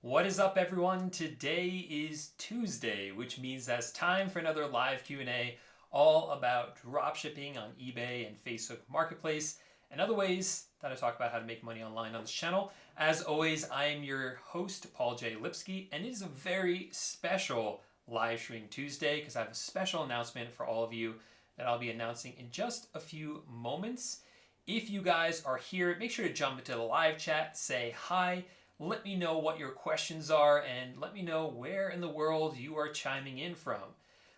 What is up, everyone? Today is Tuesday, which means that it's time for another live Q&A all about dropshipping on eBay and Facebook Marketplace and other ways that I talk about how to make money online on this channel. As always, I am your host, Paul J. Lipsky, and it is a very special live stream Tuesday because I have a special announcement for all of you that I'll be announcing in just a few moments. If you guys are here, make sure to jump into the live chat, say hi. Let me know what your questions are and let me know where in the world you are chiming in from.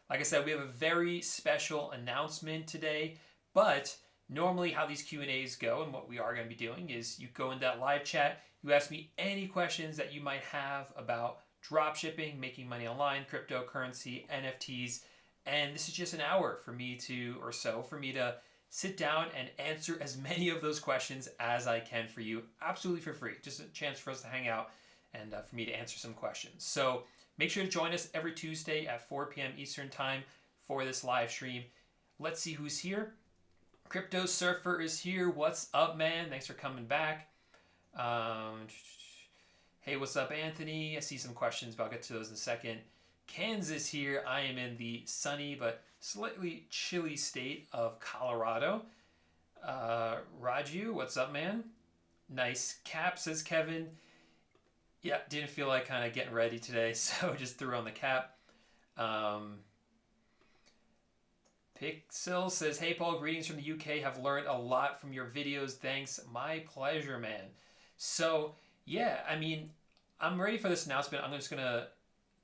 Like I said, we have a very special announcement today, but normally how these Q&As go and what we are going to be doing is you go in that live chat, you ask me any questions that you might have about dropshipping, making money online, cryptocurrency, NFTs, and this is just an hour for me to sit down and answer as many of those questions as I can for you, absolutely for free. Just a chance for us to hang out and for me to answer some questions. So make sure to join us every Tuesday at 4 p.m. Eastern Time for this live stream. Let's see who's here. Crypto Surfer is here. What's up, man? Thanks for coming back. Hey, what's up, Anthony? I see some questions, but I'll get to those in a second. Kansas here. I am in the sunny but slightly chilly state of Colorado. Raju, what's up, man? Nice cap, says Kevin. Yeah, didn't feel like kind of getting ready today, so just threw on the cap. Pixel says, hey, Paul, greetings from the UK. Have learned a lot from your videos. Thanks. My pleasure, man. So, yeah, I mean, I'm ready for this announcement. I'm just going to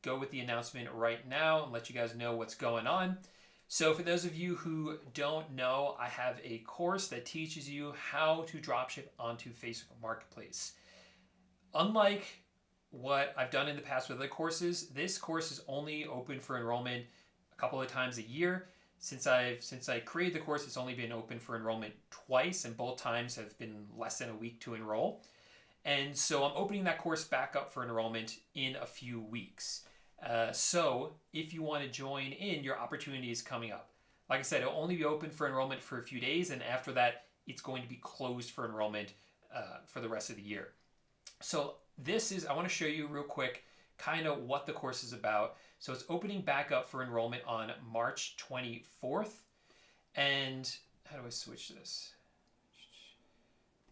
go with the announcement right now and let you guys know what's going on. So for those of you who don't know, I have a course that teaches you how to dropship onto Facebook Marketplace. Unlike what I've done in the past with other courses, this course is only open for enrollment a couple of times a year. Since I created the course, it's only been open for enrollment twice, and both times have been less than a week to enroll. And so I'm opening that course back up for enrollment in a few weeks. So if you want to join in, your opportunity is coming up. Like I said, it'll only be open for enrollment for a few days, and after that, it's going to be closed for enrollment for the rest of the year. So I want to show you real quick kind of what the course is about. So it's opening back up for enrollment on March 24th. And how do I switch this?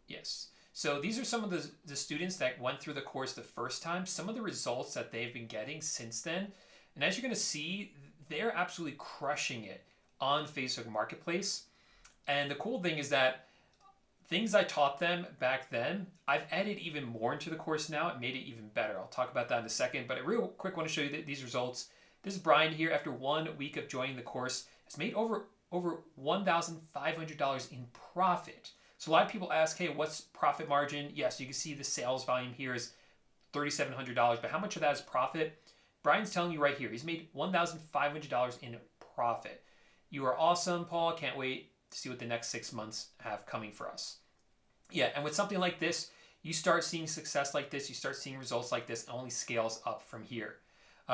Yes. So these are some of the students that went through the course the first time, some of the results that they've been getting since then. And as you're going to see, they're absolutely crushing it on Facebook Marketplace. And the cool thing is that things I taught them back then, I've added even more into the course now. It made it even better. I'll talk about that in a second. But I real quick want to show you these results. This is Brian here. After 1 week of joining the course, has made over $1,500 in profit. So a lot of people ask, hey, what's profit margin? Yes, you can see the sales volume here is $3,700, but how much of that is profit? Brian's telling you right here, he's made $1,500 in profit. You are awesome, Paul. Can't wait to see what the next 6 months have coming for us. Yeah, and with something like this, you start seeing success like this, you start seeing results like this, it only scales up from here.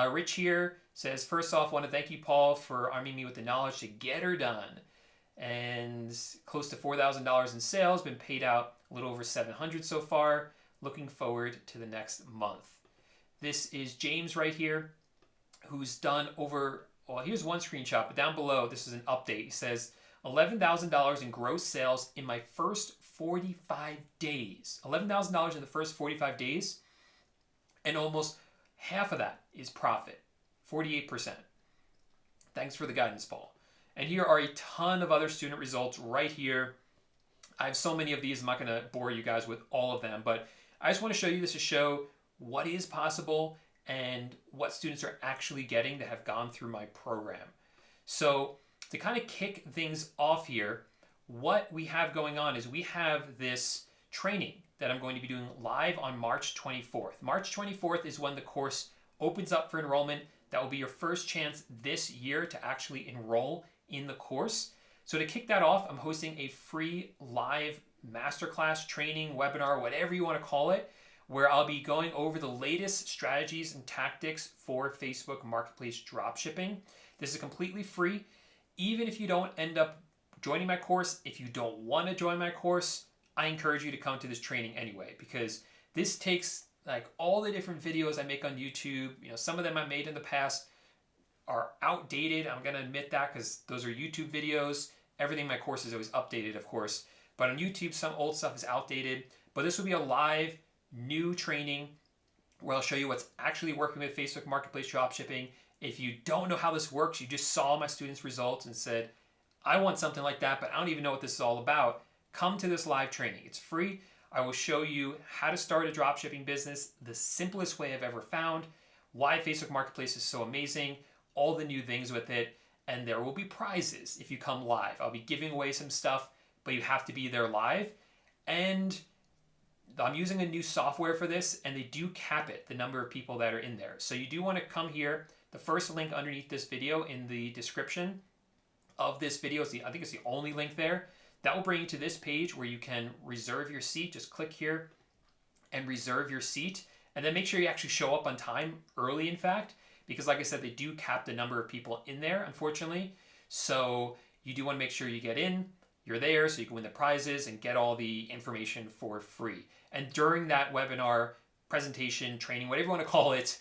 Rich here says, first off, want to thank you, Paul, for arming me with the knowledge to get her done. And close to $4,000 in sales, been paid out a little over $700 so far. Looking forward to the next month. This is James right here, who's done over, well, here's one screenshot, but down below, this is an update. He says, $11,000 in gross sales in my first 45 days. $11,000 in the first 45 days, and almost half of that is profit, 48%. Thanks for the guidance, Paul. And here are a ton of other student results right here. I have so many of these, I'm not going to bore you guys with all of them, but I just want to show you this to show what is possible and what students are actually getting that have gone through my program. So to kind of kick things off here, what we have going on is we have this training that I'm going to be doing live on March 24th. March 24th is when the course opens up for enrollment. That will be your first chance this year to actually enroll in the course. So to kick that off, I'm hosting a free live masterclass, training, webinar, whatever you want to call it, where I'll be going over the latest strategies and tactics for Facebook Marketplace dropshipping. This is completely free. Even if you don't end up joining my course, if you don't want to join my course, I encourage you to come to this training anyway, because this takes like all the different videos I make on YouTube, some of them I made in the past are outdated. I'm going to admit that because those are YouTube videos. Everything in my course is always updated, of course. But on YouTube, some old stuff is outdated. But this will be a live, new training where I'll show you what's actually working with Facebook Marketplace dropshipping. If you don't know how this works, you just saw my students' results and said, I want something like that, but I don't even know what this is all about, come to this live training. It's free. I will show you how to start a dropshipping business, the simplest way I've ever found, why Facebook Marketplace is so amazing, all the new things with it, and there will be prizes if you come live. I'll be giving away some stuff, but you have to be there live. And I'm using a new software for this, and they do cap it, the number of people that are in there. So you do want to come here. The first link underneath this video in the description of this video, I think it's the only link there. That will bring you to this page where you can reserve your seat. Just click here and reserve your seat. And then make sure you actually show up on time, early in fact, because like I said, they do cap the number of people in there, unfortunately. So you do want to make sure you get in, you're there so you can win the prizes and get all the information for free. And during that webinar, presentation, training, whatever you want to call it,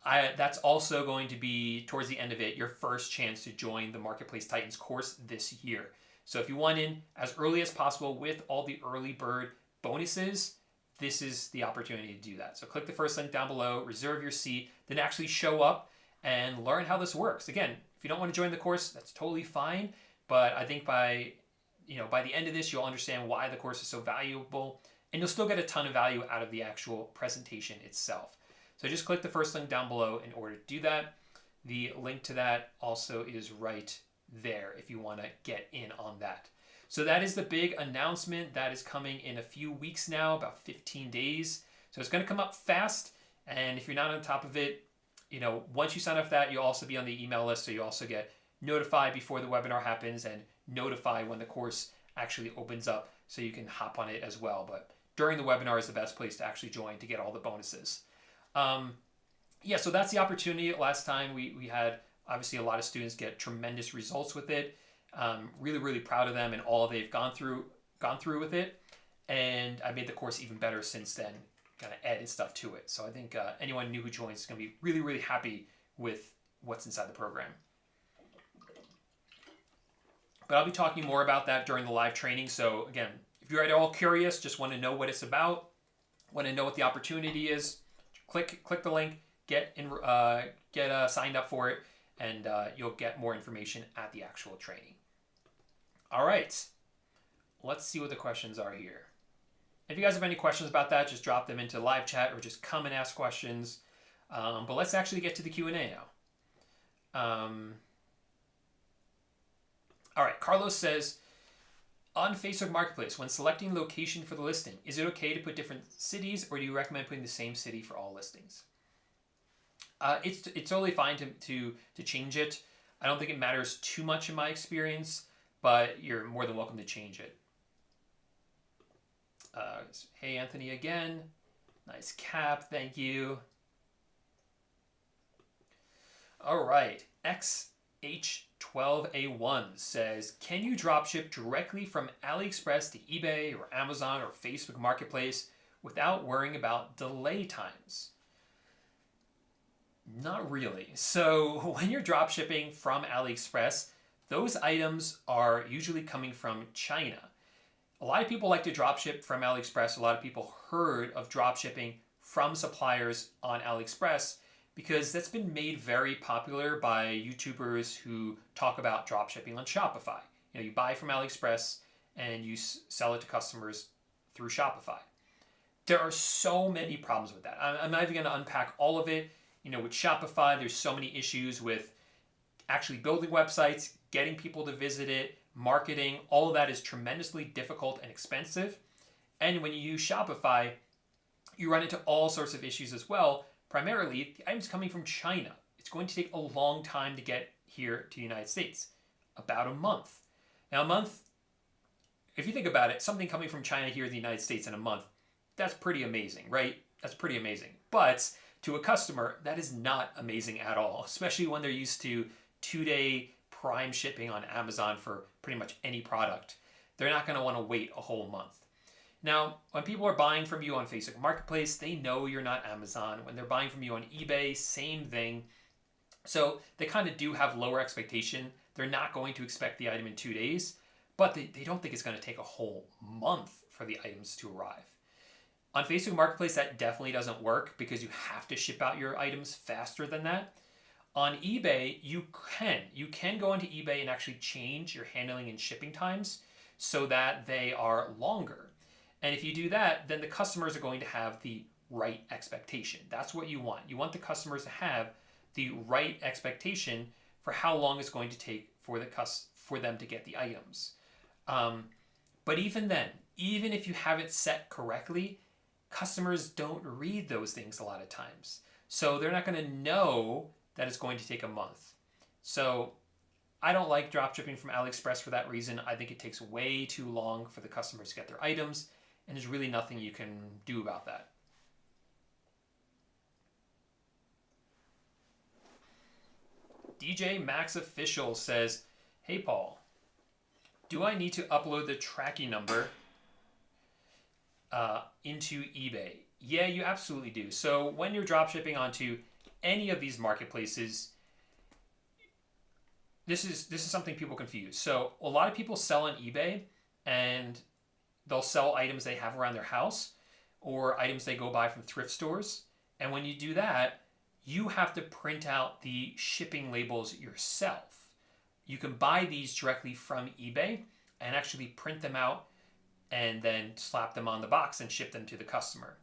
that's also going to be, towards the end of it, your first chance to join the Marketplace Titans course this year. So if you want in as early as possible with all the early bird bonuses, this is the opportunity to do that. So click the first link down below, reserve your seat, then actually show up and learn how this works. Again, if you don't want to join the course, that's totally fine. But I think by the end of this, you'll understand why the course is so valuable, and you'll still get a ton of value out of the actual presentation itself. So just click the first link down below in order to do that. The link to that also is right there if you want to get in on that. So that is the big announcement that is coming in a few weeks now, about 15 days. So it's going to come up fast. And if you're not on top of it, once you sign up for that, you'll also be on the email list. So you also get notified before the webinar happens and notify when the course actually opens up so you can hop on it as well. But during the webinar is the best place to actually join to get all the bonuses. Yeah, so that's the opportunity. Last time we had obviously a lot of students get tremendous results with it. Really, really proud of them and all they've gone through with it. And I made the course even better since then, kind of added stuff to it. So I think anyone new who joins is going to be really, really happy with what's inside the program. But I'll be talking more about that during the live training. So again, if you're at all curious, just want to know what it's about, want to know what the opportunity is, click the link, get signed up for it, and you'll get more information at the actual training. All right, let's see what the questions are here. If you guys have any questions about that, just drop them into live chat or just come and ask questions. But let's actually get to the Q&A now. All right, Carlos says, on Facebook Marketplace, when selecting location for the listing, is it okay to put different cities, or do you recommend putting the same city for all listings? It's totally fine to change it. I don't think it matters too much in my experience, but you're more than welcome to change it. Hey, Anthony again. Nice cap, thank you. All right, XH12A1 says, can you dropship directly from AliExpress to eBay or Amazon or Facebook Marketplace without worrying about delay times? Not really. So when you're dropshipping from AliExpress, those items are usually coming from China. A lot of people like to dropship from AliExpress. A lot of people heard of dropshipping from suppliers on AliExpress because that's been made very popular by YouTubers who talk about dropshipping on Shopify. You buy from AliExpress and you sell it to customers through Shopify. There are so many problems with that. I'm not even going to unpack all of it. With Shopify, there's so many issues with actually building websites, getting people to visit it, marketing. All of that is tremendously difficult and expensive. And when you use Shopify, you run into all sorts of issues as well. Primarily, the items coming from China. It's going to take a long time to get here to the United States. About a month. Now, a month, if you think about it, something coming from China here to the United States in a month, that's pretty amazing, right? That's pretty amazing. But to a customer, that is not amazing at all, especially when they're used to 2-day prime shipping on Amazon for pretty much any product. They're not going to want to wait a whole month. Now, when people are buying from you on Facebook Marketplace, they know you're not Amazon. When they're buying from you on eBay, same thing. So they kind of do have lower expectation. They're not going to expect the item in 2 days, but they don't think it's going to take a whole month for the items to arrive. On Facebook Marketplace, that definitely doesn't work because you have to ship out your items faster than that. On eBay, you can go into eBay and actually change your handling and shipping times so that they are longer. And if you do that, then the customers are going to have the right expectation. That's what you want. You want the customers to have the right expectation for how long it's going to take for them to get the items. But even then, even if you have it set correctly, customers don't read those things a lot of times. So they're not going to know that it's going to take a month. So I don't like dropshipping from AliExpress for that reason. I think it takes way too long for the customers to get their items, and there's really nothing you can do about that. DJ Max Official says, "Hey Paul, do I need to upload the tracking number into eBay?" Yeah, you absolutely do. So when you're dropshipping onto any of these marketplaces, this is something people confuse. So a lot of people sell on eBay and they'll sell items they have around their house or items they go buy from thrift stores. And when you do that, you have to print out the shipping labels yourself. You can buy these directly from eBay and actually print them out and then slap them on the box and ship them to the customer.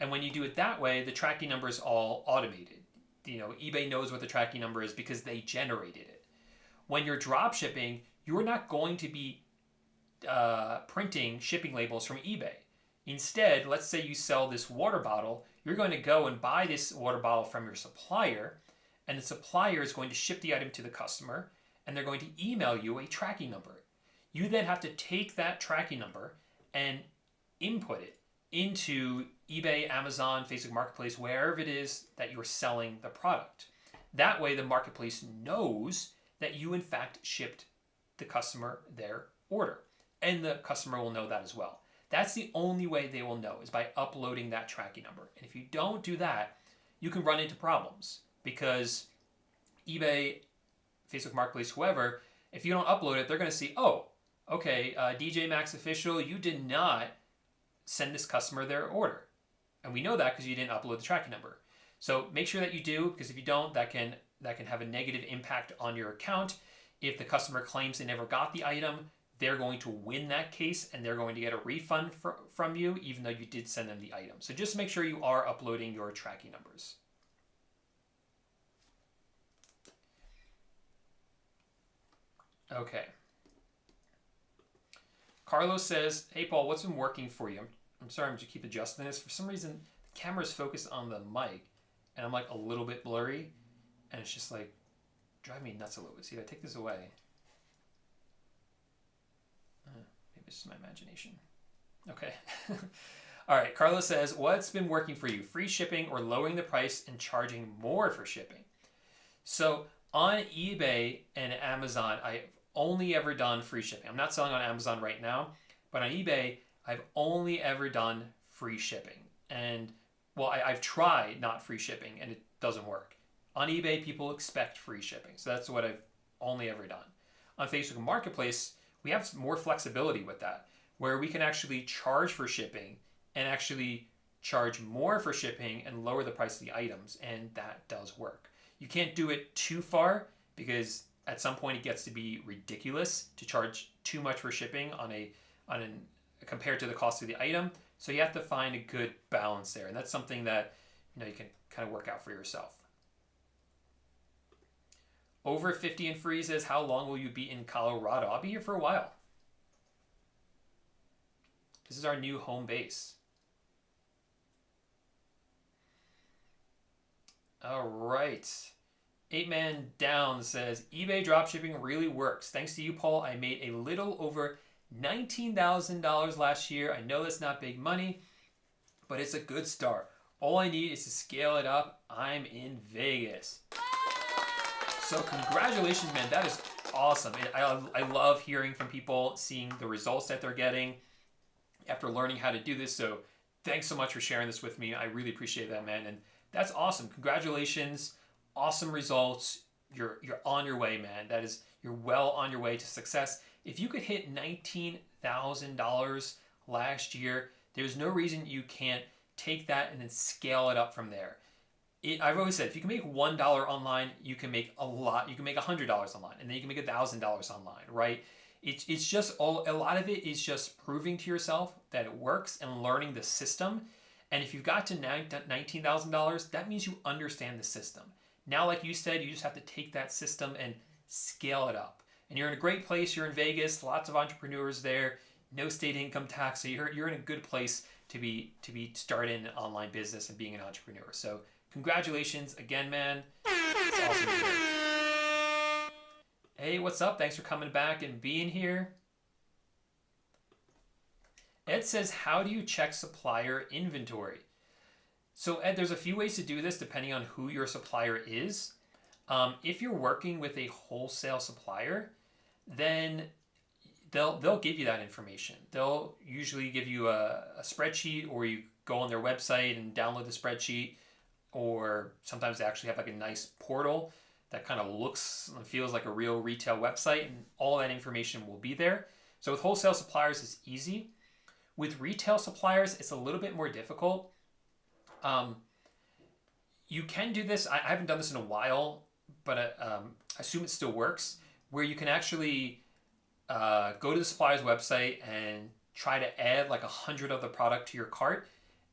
And when you do it that way, the tracking number is all automated. eBay knows what the tracking number is because they generated it. When you're drop shipping, you're not going to be printing shipping labels from eBay. Instead, let's say you sell this water bottle, you're going to go and buy this water bottle from your supplier, and the supplier is going to ship the item to the customer, and they're going to email you a tracking number. You then have to take that tracking number and input it into eBay, Amazon, Facebook Marketplace, wherever it is that you're selling the product. That way the marketplace knows that you in fact shipped the customer their order, and the customer will know that as well. That's the only way they will know, is by uploading that tracking number. And if you don't do that, you can run into problems because eBay, Facebook Marketplace, whoever, if you don't upload it, they're going to see, oh, okay, DJ Max Official, you did not send this customer their order. And we know that because you didn't upload the tracking number. So make sure that you do, because if you don't, that can have a negative impact on your account. If the customer claims they never got the item, they're going to win that case and they're going to get a refund from you, even though you did send them the item. So just make sure you are uploading your tracking numbers. Okay. Carlos says, "Hey Paul, what's been working for you?" I'm sorry, I'm just keep adjusting this. For some reason, the camera's focused on the mic and I'm like a little bit blurry and it's just like driving me nuts a little bit. See, if I take this away, maybe it's just my imagination. Okay. All right. Carlos says, "What's been working for you? Free shipping or lowering the price and charging more for shipping?" So on eBay and Amazon, I've only ever done free shipping. I'm not selling on Amazon right now, but on eBay, I've only ever done free shipping. And well, I've tried not free shipping and it doesn't work. On eBay, people expect free shipping. So that's what I've only ever done. On Facebook Marketplace, we have more flexibility with that, where we can actually charge for shipping and actually charge more for shipping and lower the price of the items. And that does work. You can't do it too far because at some point it gets to be ridiculous to charge too much for shipping compared to the cost of the item. So you have to find a good balance there. And that's something that you can kind of work out for yourself. Over 50 and Free says, "How long will you be in Colorado?" I'll be here for a while. This is our new home base. All right. 8Man Down says, "eBay dropshipping really works. Thanks to you, Paul, I made a little over $19,000 last year. I know that's not big money, but it's a good start. All I need is to scale it up. I'm in Vegas." So congratulations, man. That is awesome. I love hearing from people, seeing the results that they're getting. after learning how to do this. So thanks so much for sharing this with me. I really appreciate that, man. And that's awesome. Congratulations. Awesome results. You're on your way, man. You're well on your way to success. If you could hit $19,000 last year, there's no reason you can't take that and then scale it up from there. I've always said, if you can make $1 online, you can make a lot. You can make $100 online, and then you can make $1,000 online, right? It's just a lot of it is just proving to yourself that it works and learning the system. And if you've got to $19,000, that means you understand the system. Now, like you said, you just have to take that system and scale it up. And you're in a great place. You're in Vegas, lots of entrepreneurs there, no state income tax. So you're in a good place to be starting an online business and being an entrepreneur. So congratulations again, man. It's awesome to hear. Hey, what's up? Thanks for coming back and being here. Ed says, how do you check supplier inventory? So Ed, there's a few ways to do this depending on who your supplier is. If you're working with a wholesale supplier, then they'll give you that information. They'll usually give you a spreadsheet, or you go on their website and download the spreadsheet, or sometimes they actually have like a nice portal that kind of looks and feels like a real retail website, and all that information will be there. So with wholesale suppliers, it's easy. With retail suppliers, it's a little bit more difficult. You can do this. I haven't done this in a while, but I assume it still works, where you can actually go to the supplier's website and try to add like 100 of the product to your cart.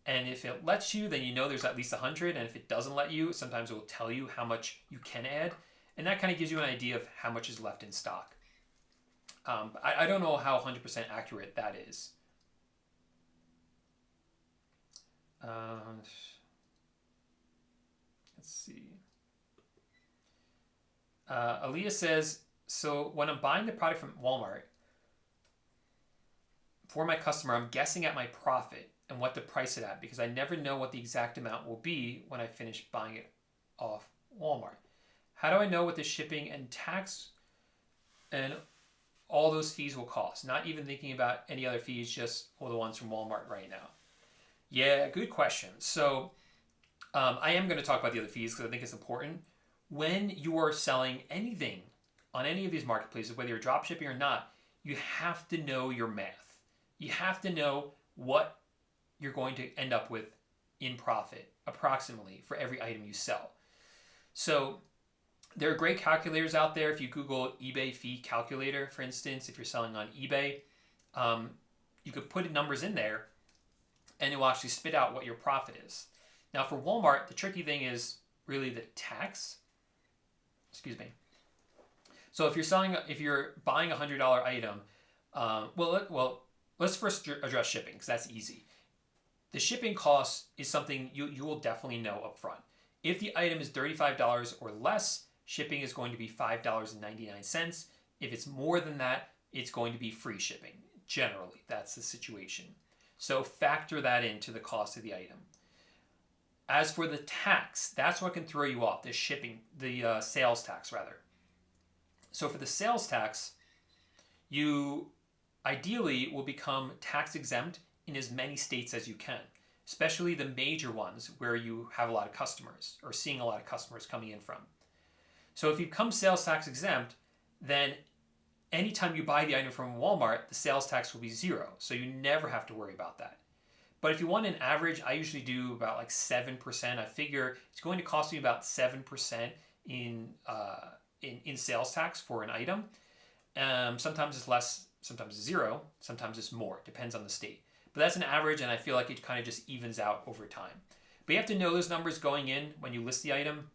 And if it lets you, then you know there's at least 100. And if it doesn't let you, sometimes it will tell you how much you can add. And that kind of gives you an idea of how much is left in stock. I don't know how 100% accurate that is. Let's see. Aaliyah says, so when I'm buying the product from Walmart for my customer, I'm guessing at my profit and what to price it at, because I never know what the exact amount will be when I finish buying it off Walmart. How do I know what the shipping and tax and all those fees will cost? Not even thinking about any other fees, just all the ones from Walmart right now. Yeah, good question. So I am going to talk about the other fees because I think it's important. When you are selling anything on any of these marketplaces, whether you're drop shipping or not, you have to know your math. You have to know what you're going to end up with in profit, approximately, for every item you sell. So there are great calculators out there. If you Google eBay fee calculator, for instance, if you're selling on eBay, you could put numbers in there and it will actually spit out what your profit is. Now for Walmart, the tricky thing is really the tax. Excuse me. So if you're buying a $100 item, let's first address shipping, because that's easy. The shipping cost is something you will definitely know up front. If the item is $35 or less, shipping is going to be $5.99. If it's more than that, it's going to be free shipping. Generally, that's the situation. So factor that into the cost of the item. As for the tax, that's what can throw you off, the sales tax rather. So for the sales tax, you ideally will become tax exempt in as many states as you can, especially the major ones where you have a lot of customers or seeing a lot of customers coming in from. So if you become sales tax exempt, then anytime you buy the item from Walmart, the sales tax will be 0. So you never have to worry about that. But if you want an average, I usually do about like 7%. I figure it's going to cost me about 7% in sales tax for an item. Sometimes it's less, sometimes it's 0, sometimes it's more. Depends on the state. But that's an average, and I feel like it kind of just evens out over time. But you have to know those numbers going in when you list the item,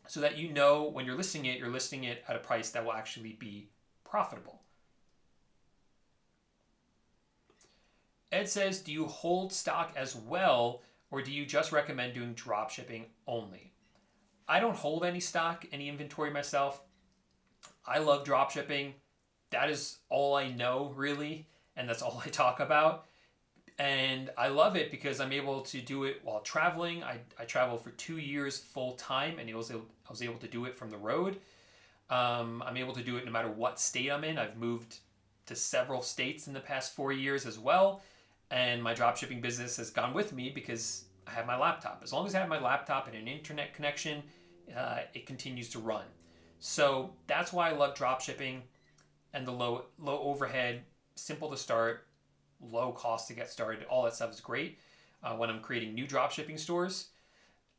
so that you know when you're listing it at a price that will actually be profitable. Ed says, do you hold stock as well, or do you just recommend doing drop shipping only? I don't hold any stock, any inventory myself. I love drop shipping. That is all I know, really, and that's all I talk about. And I love it because I'm able to do it while traveling. I traveled for 2 years full time, and I was able to do it from the road. I'm able to do it no matter what state I'm in. I've moved to several states in the past 4 years as well. And my dropshipping business has gone with me because I have my laptop. As long as I have my laptop and an internet connection, it continues to run. So that's why I love dropshipping and the low overhead, simple to start, low cost to get started. All that stuff is great when I'm creating new dropshipping stores.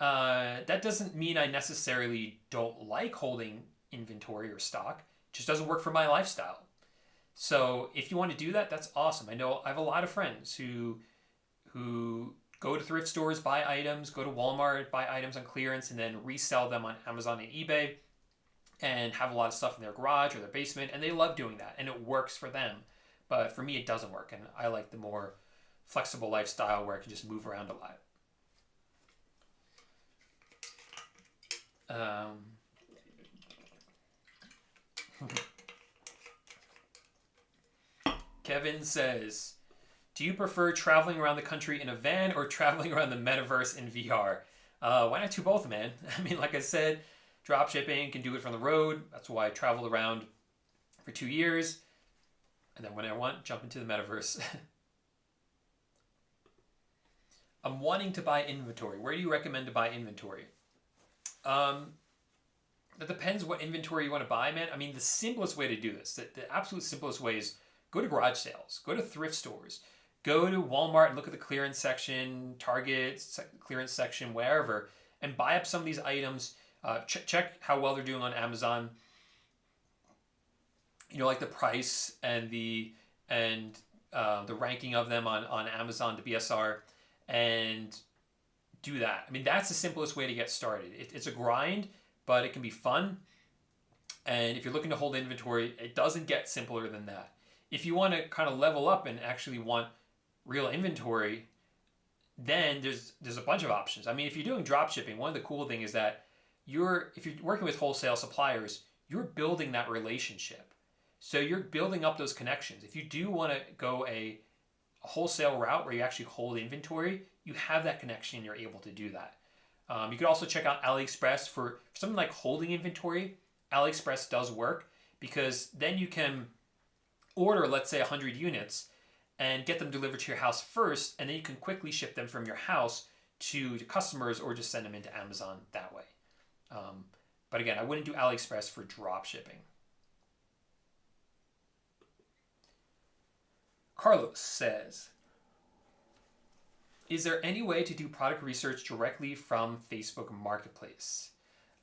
That doesn't mean I necessarily don't like holding inventory or stock. It just doesn't work for my lifestyle. So if you want to do that, that's awesome. I know I have a lot of friends who go to thrift stores, buy items, go to Walmart, buy items on clearance, and then resell them on Amazon and eBay, and have a lot of stuff in their garage or their basement, and they love doing that, and it works for them. But for me, it doesn't work, and I like the more flexible lifestyle where I can just move around a lot. Kevin says, do you prefer traveling around the country in a van or traveling around the metaverse in VR? Why not do both, man? I mean, like I said, dropshipping can do it from the road. That's why I traveled around for 2 years. And then when I want, jump into the metaverse. I'm wanting to buy inventory. Where do you recommend to buy inventory? It depends what inventory you want to buy, man. I mean, the simplest way to do this, the absolute simplest way is go to garage sales, go to thrift stores, go to Walmart and look at the clearance section, Target clearance section, wherever, and buy up some of these items. Check how well they're doing on Amazon. You know, like the price and the ranking of them on Amazon, the BSR, and do that. I mean, that's the simplest way to get started. It's a grind, but it can be fun. And if you're looking to hold inventory, it doesn't get simpler than that. If you want to kind of level up and actually want real inventory, then there's a bunch of options. I mean, if you're doing drop shipping, one of the cool things is that if you're working with wholesale suppliers, you're building that relationship. So you're building up those connections. If you do want to go a wholesale route where you actually hold inventory, you have that connection and you're able to do that. You could also check out AliExpress for something like holding inventory. AliExpress does work because then you can order, let's say, 100 units and get them delivered to your house first, and then you can quickly ship them from your house to customers or just send them into Amazon that way. But again, I wouldn't do AliExpress for drop shipping. Carlos says, is there any way to do product research directly from Facebook Marketplace?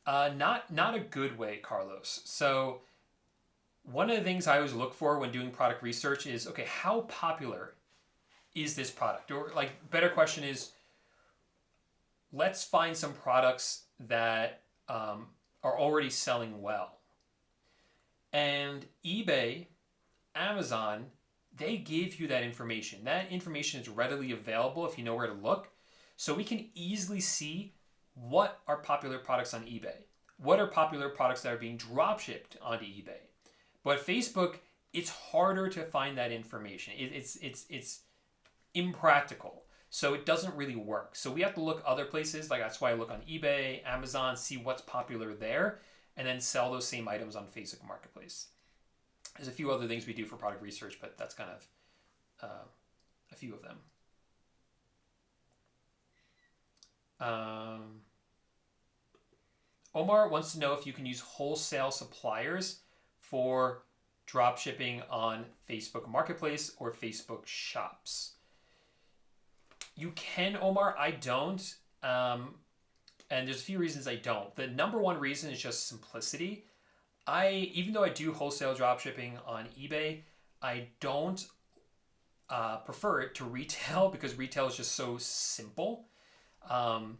Not a good way, Carlos. So one of the things I always look for when doing product research is, okay, how popular is this product? Or like, better question is, let's find some products that are already selling well. And eBay, Amazon, they give you that information. That information is readily available if you know where to look. So we can easily see what are popular products on eBay. What are popular products that are being drop shipped onto eBay. But Facebook, it's harder to find that information. It's impractical. So it doesn't really work. So we have to look other places. Like that's why I look on eBay, Amazon, see what's popular there, and then sell those same items on Facebook Marketplace. There's a few other things we do for product research, but that's kind of a few of them. Omar wants to know if you can use wholesale suppliers for drop shipping on Facebook Marketplace or Facebook Shops. You can, Omar. I don't. And there's a few reasons I don't. The number one reason is just simplicity. Even though I do wholesale drop shipping on eBay, I don't prefer it to retail because retail is just so simple and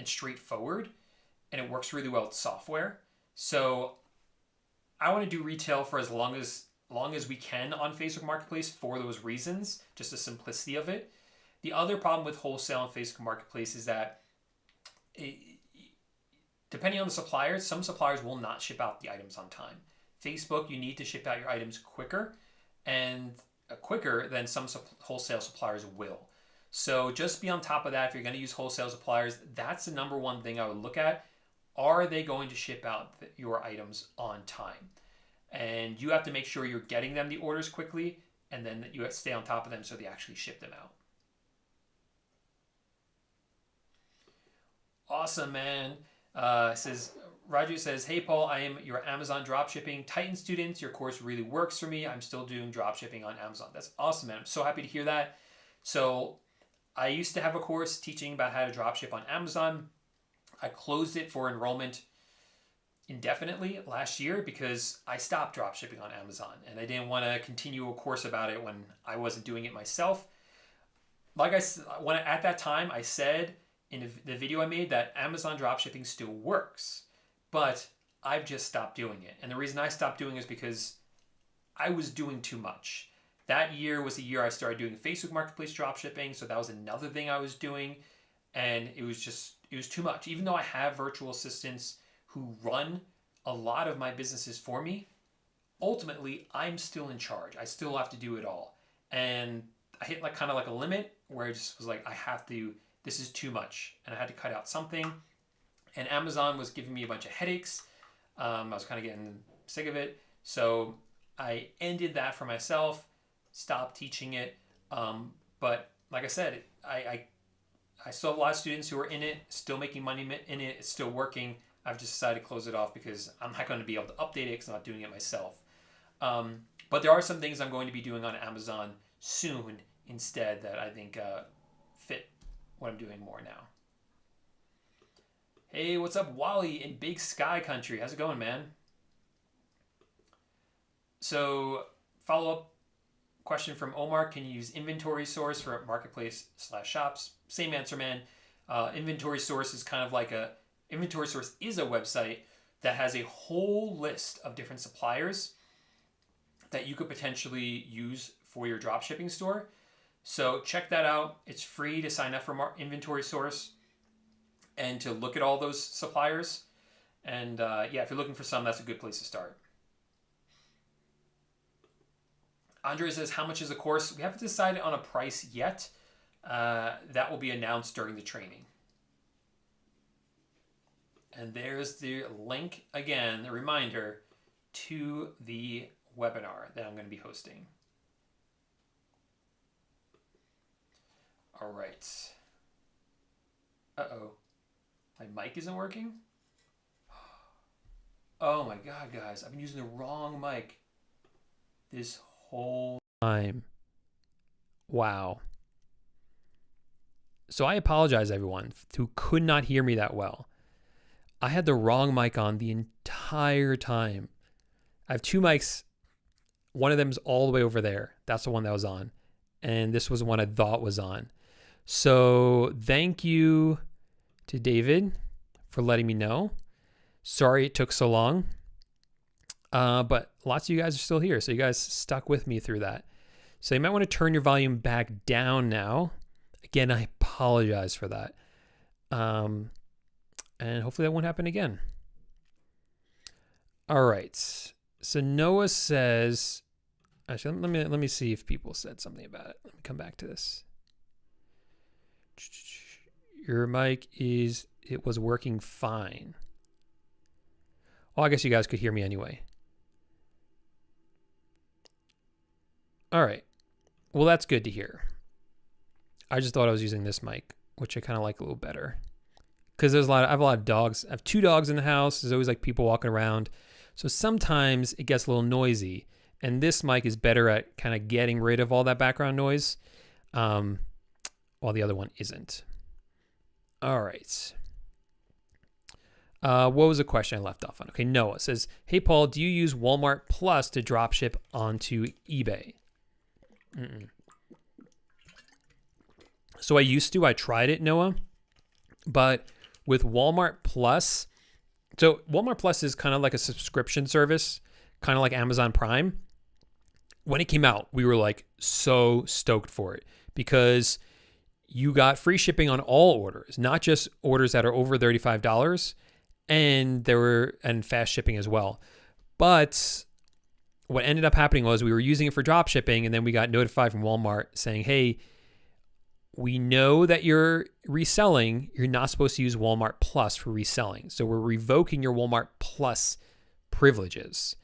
straightforward, and it works really well with software. So I want to do retail for as long as we can on Facebook Marketplace for those reasons, just the simplicity of it. The other problem with wholesale on Facebook Marketplace is that depending on the suppliers, some suppliers will not ship out the items on time. Facebook, you need to ship out your items quicker than some wholesale suppliers will. So just be on top of that. If you're going to use wholesale suppliers, that's the number one thing I would look at. Are they going to ship out your items on time? And you have to make sure you're getting them the orders quickly and then you stay on top of them so they actually ship them out. Awesome, man. Roger says, hey, Paul, I am your Amazon dropshipping Titan student. Your course really works for me. I'm still doing dropshipping on Amazon. That's awesome, man. I'm so happy to hear that. So I used to have a course teaching about how to dropship on Amazon. I closed it for enrollment indefinitely last year because I stopped dropshipping on Amazon and I didn't want to continue a course about it when I wasn't doing it myself. Like at that time, I said in the video I made that Amazon dropshipping still works, but I've just stopped doing it. And the reason I stopped doing it is because I was doing too much. That year was the year I started doing Facebook Marketplace dropshipping, so that was another thing I was doing, and it was too much. Even though I have virtual assistants who run a lot of my businesses for me, ultimately I'm still in charge. I still have to do it all. And I hit kind of like a limit where I just was like, this is too much, and I had to cut out something. And Amazon was giving me a bunch of headaches. I was kind of getting sick of it. So I ended that for myself, stopped teaching it. But like I said, I still have a lot of students who are in it, still making money in it. It's still working. I've just decided to close it off because I'm not going to be able to update it because I'm not doing it myself. But there are some things I'm going to be doing on Amazon soon instead that I think fit what I'm doing more now. Hey, what's up, Wally in Big Sky Country? How's it going, man? So, follow-up question from Omar. Can you use inventory source for marketplace/shops? Same answer, man. Inventory source is kind of like inventory source is a website that has a whole list of different suppliers that you could potentially use for your dropshipping store. So check that out. It's free to sign up for inventory source and to look at all those suppliers. And yeah, if you're looking for some, that's a good place to start. Andre says, how much is the course? We haven't decided on a price yet. That will be announced during the training. And there's the link again, the reminder to the webinar that I'm going to be hosting. All right. Uh-oh. My mic isn't working? Oh my God, guys. I've been using the wrong mic this whole time. Wow. So I apologize, everyone, who could not hear me that well. I had the wrong mic on the entire time. I have two mics. One of them's all the way over there. That's the one that was on. And this was the one I thought was on. So thank you to David for letting me know. Sorry it took so long. But lots of you guys are still here. So you guys stuck with me through that. So you might want to turn your volume back down now. Again, I apologize for that. And hopefully that won't happen again. All right. So Noah says, actually, let me see if people said something about it. Let me come back to this. Your mic it was working fine. Well, I guess you guys could hear me anyway. All right. Well, that's good to hear. I just thought I was using this mic, which I kind of like a little better. Because I have a lot of dogs. I have 2 dogs in the house. There's always like people walking around. So sometimes it gets a little noisy. And this mic is better at kind of getting rid of all that background noise, while the other one isn't. All right. What was the question I left off on? Okay, Noah says, hey, Paul, do you use Walmart Plus to dropship onto eBay? So I used to. I tried it, Noah. But with Walmart Plus, so Walmart Plus is kind of like a subscription service, kind of like Amazon Prime. When it came out, we were like so stoked for it because you got free shipping on all orders, not just orders that are over $35, and fast shipping as well. But what ended up happening was we were using it for drop shipping, and then we got notified from Walmart saying, hey, we know that you're reselling. You're not supposed to use Walmart Plus for reselling. So we're revoking your Walmart Plus privileges.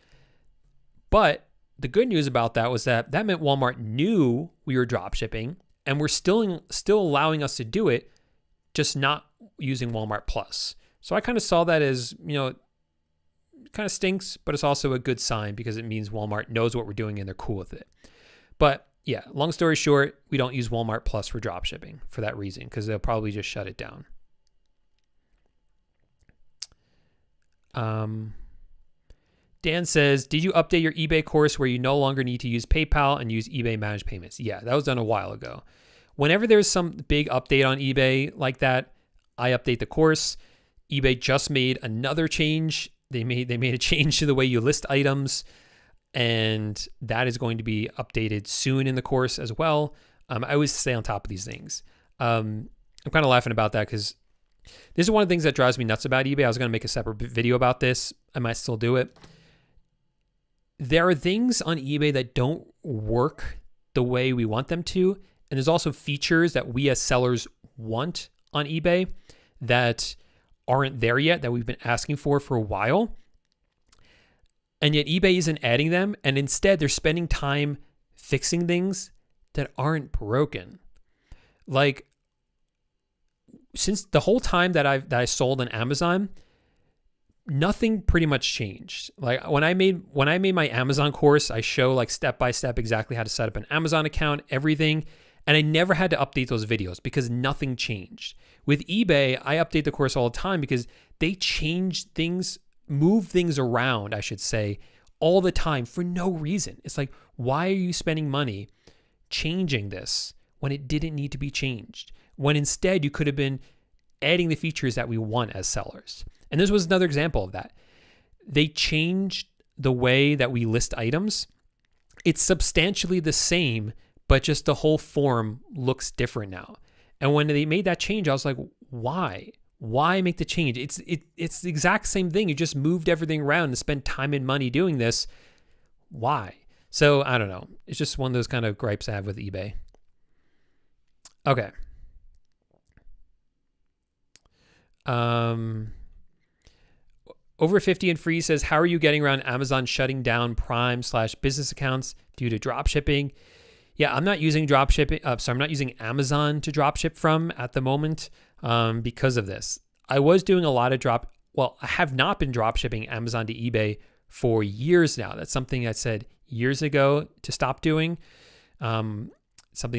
But the good news about that was that meant Walmart knew we were drop shipping and were still allowing us to do it, just not using Walmart Plus. So I kind of saw that as, kind of stinks, but it's also a good sign because it means Walmart knows what we're doing and they're cool with it. But yeah, long story short, we don't use Walmart Plus for drop shipping for that reason, because they'll probably just shut it down. Dan says, did you update your eBay course where you no longer need to use PayPal and use eBay managed payments? Yeah, that was done a while ago. Whenever there's some big update on eBay like that, I update the course. eBay just made another change. They made a change to the way you list items, and that is going to be updated soon in the course as well. I always stay on top of these things. I'm kind of laughing about that because this is one of the things that drives me nuts about eBay. I was going to make a separate video about this. I might still do it. There are things on eBay that don't work the way we want them to. And there's also features that we as sellers want on eBay that aren't there yet, that we've been asking for a while. And yet eBay isn't adding them. And instead, they're spending time fixing things that aren't broken. Like, since the whole time that I sold on Amazon, nothing pretty much changed. Like when I made my Amazon course, I show like step by step exactly how to set up an Amazon account, everything. And I never had to update those videos because nothing changed. With eBay, I update the course all the time because they change things, move things around, I should say, all the time for no reason. It's like, why are you spending money changing this when it didn't need to be changed? When instead you could have been adding the features that we want as sellers. And this was another example of that. They changed the way that we list items. It's substantially the same, but just the whole form looks different now. And when they made that change, I was like, why? Why make the change? It's the exact same thing. You just moved everything around and spent time and money doing this. Why? So I don't know. It's just one of those kind of gripes I have with eBay. Okay. Over 50 and Free says, how are you getting around Amazon shutting down Prime/business accounts due to drop shipping? Yeah, I'm not using I'm not using Amazon to drop ship from at the moment because of this. I was doing a lot of I have not been drop shipping Amazon to eBay for years now. That's something I said years ago to stop doing. Something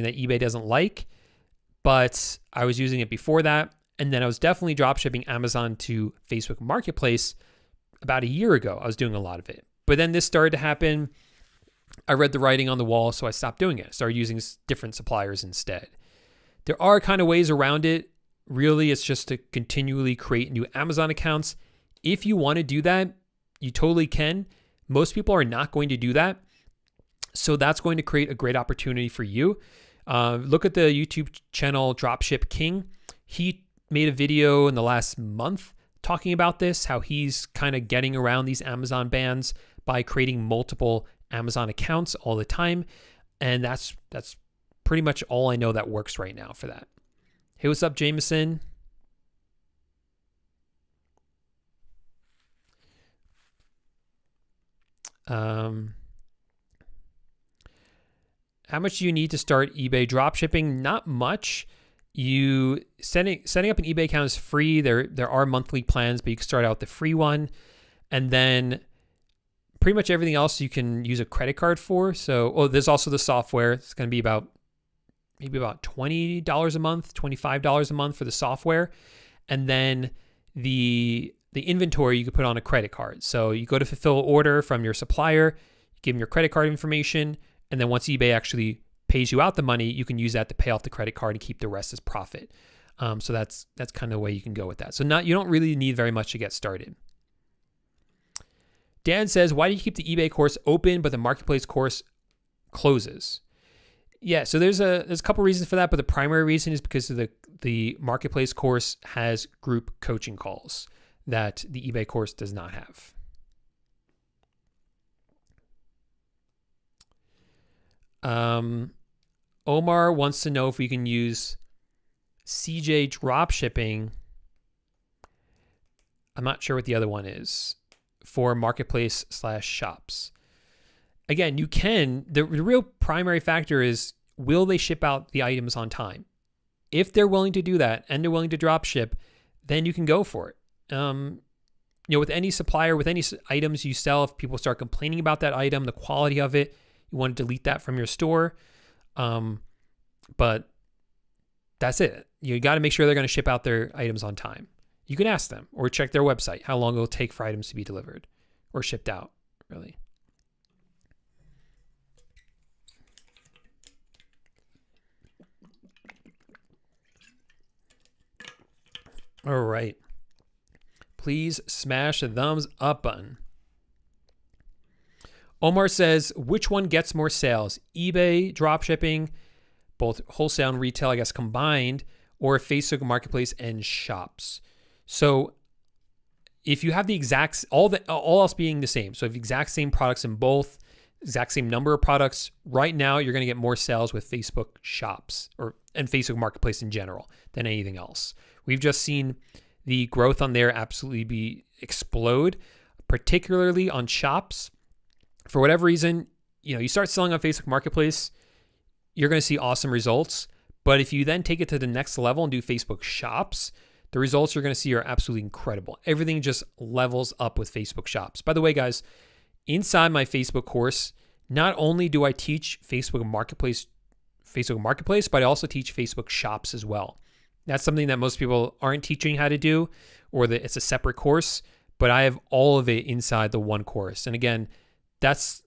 that eBay doesn't like, but I was using it before that. And then I was definitely drop shipping Amazon to Facebook Marketplace about a year ago. I was doing a lot of it. But then this started to happen. I read the writing on the wall, so I stopped doing it. I started using different suppliers instead. There are kind of ways around it. Really, it's just to continually create new Amazon accounts. If you want to do that, you totally can. Most people are not going to do that. So that's going to create a great opportunity for you. Look at the YouTube channel Dropship King. He made a video in the last month talking about this, how he's kind of getting around these Amazon bans by creating multiple Amazon accounts all the time. And that's pretty much all I know that works right now for that. Hey, what's up, Jameson? How much do you need to start eBay dropshipping? Not much. You setting up an eBay account is free. There are monthly plans, but you can start out with the free one, and then pretty much everything else you can use a credit card for. So, there's also the software. It's going to be maybe about $20 a month, $25 a month for the software, and then the inventory you could put on a credit card. So you go to fulfill order from your supplier, you give them your credit card information, and then once eBay actually pays you out the money, you can use that to pay off the credit card and keep the rest as profit. So that's kind of the way you can go with that. So you don't really need very much to get started. Dan says, why do you keep the eBay course open but the marketplace course closes? Yeah, so there's a couple reasons for that, but the primary reason is because of the marketplace course has group coaching calls that the eBay course does not have. Omar wants to know if we can use CJ Dropshipping. I'm not sure what the other one is for marketplace/shops. again, you can, the real primary factor is, will they ship out the items on time? If they're willing to do that and they're willing to drop ship, then you can go for it. With any supplier, with any items you sell, if people start complaining about that item, the quality of it, you want to delete that from your store. But that's it. You got to make sure they're going to ship out their items on time. You can ask them or check their website how long it will take for items to be delivered or shipped out, really. All right. Please smash the thumbs up button. Omar says, which one gets more sales? eBay, dropshipping, both wholesale and retail, I guess, combined, or Facebook Marketplace and shops? So if you have the exact, all else being the same, so if exact same products in both, exact same number of products, right now you're going to get more sales with Facebook shops and Facebook Marketplace in general than anything else. We've just seen the growth on there absolutely explode, particularly on shops. For whatever reason, you start selling on Facebook Marketplace, you're going to see awesome results. But if you then take it to the next level and do Facebook shops, the results you're going to see are absolutely incredible. Everything just levels up with Facebook shops. By the way, guys, inside my Facebook course, not only do I teach Facebook Marketplace, but I also teach Facebook shops as well. That's something that most people aren't teaching how to do, or that it's a separate course, but I have all of it inside the one course. And again, that's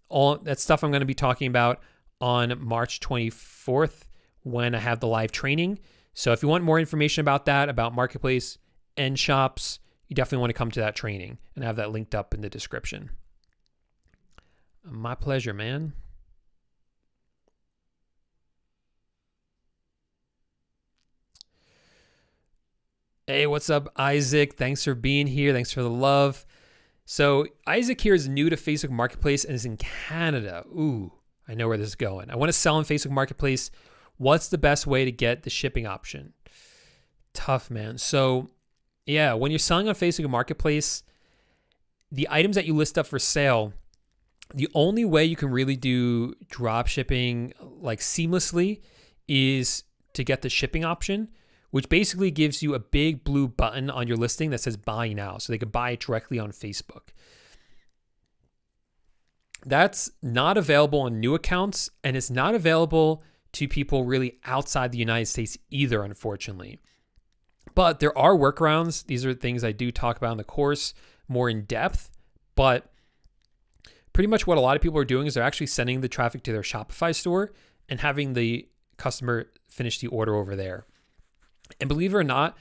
stuff I'm going to be talking about on March 24th when I have the live training. So if you want more information about that, about Marketplace and shops, you definitely want to come to that training, and I have that linked up in the description. My pleasure, man. Hey, what's up, Isaac? Thanks for being here. Thanks for the love. So Isaac here is new to Facebook Marketplace and is in Canada. Ooh, I know where this is going. I want to sell on Facebook Marketplace. What's the best way to get the shipping option? Tough, man. So yeah, when you're selling on Facebook Marketplace, the items that you list up for sale, the only way you can really do drop shipping like seamlessly is to get the shipping option, which basically gives you a big blue button on your listing that says buy now. So they could buy it directly on Facebook. That's not available on new accounts, and it's not available to people really outside the United States either, unfortunately. But there are workarounds. These are things I do talk about in the course more in depth, but pretty much what a lot of people are doing is they're actually sending the traffic to their Shopify store and having the customer finish the order over there. And believe it or not,